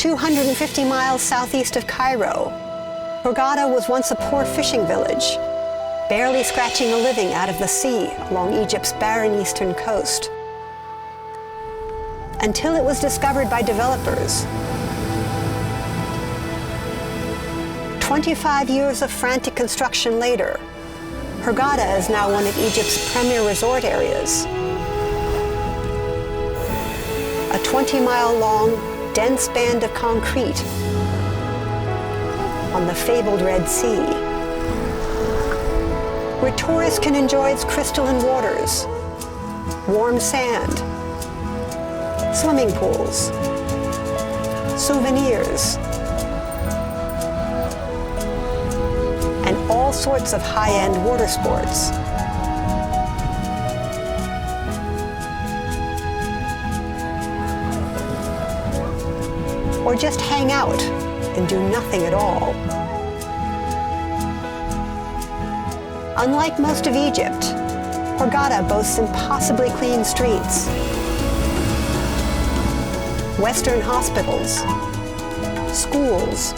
250 miles southeast of Cairo, Hurghada was once a poor fishing village, barely scratching a living out of the sea along Egypt's barren eastern coast. Until it was discovered by developers. 25 years of frantic construction later, Hurghada is now one of Egypt's premier resort areas. A 20-mile-long, dense band of concrete on the fabled Red Sea, where tourists can enjoy its crystalline waters, warm sand, swimming pools, souvenirs, and all sorts of high-end water sports. Or just hang out and do nothing at all. Unlike most of Egypt, Hurghada boasts impossibly clean streets, Western hospitals, schools,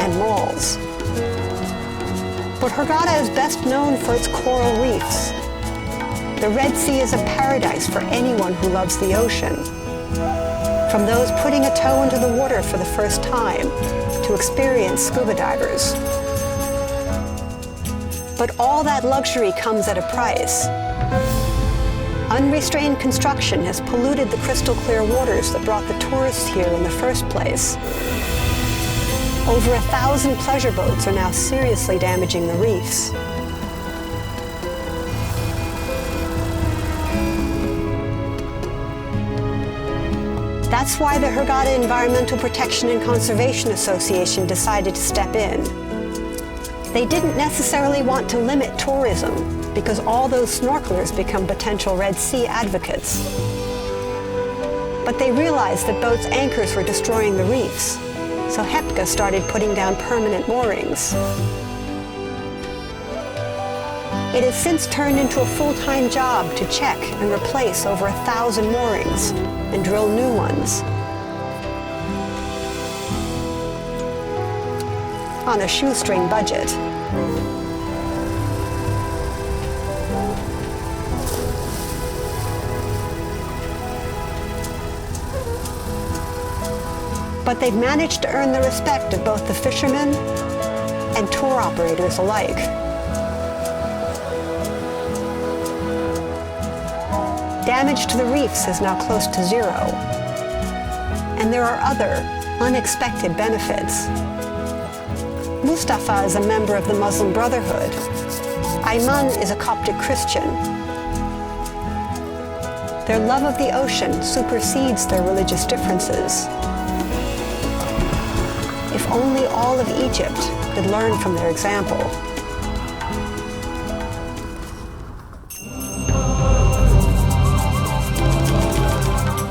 and malls. But Hurghada is best known for its coral reefs. The Red Sea is a paradise for anyone who loves the ocean. From those putting a toe into the water for the first time to experienced scuba divers. But all that luxury comes at a price. Unrestrained construction has polluted the crystal clear waters that brought the tourists here in the first place. Over 1,000 pleasure boats are now seriously damaging the reefs. That's why the Hurghada Environmental Protection and Conservation Association decided to step in. They didn't necessarily want to limit tourism because all those snorkelers become potential Red Sea advocates. But they realized that boats' anchors were destroying the reefs, so HEPCA started putting down permanent moorings. It has since turned into a full-time job to check and replace over 1,000 moorings and drill new ones. On a shoestring budget. But they've managed to earn the respect of both the fishermen and tour operators alike. Damage to the reefs is now close to zero. And there are other, unexpected benefits. Mustafa is a member of the Muslim Brotherhood. Ayman is a Coptic Christian. Their love of the ocean supersedes their religious differences. If only all of Egypt could learn from their example.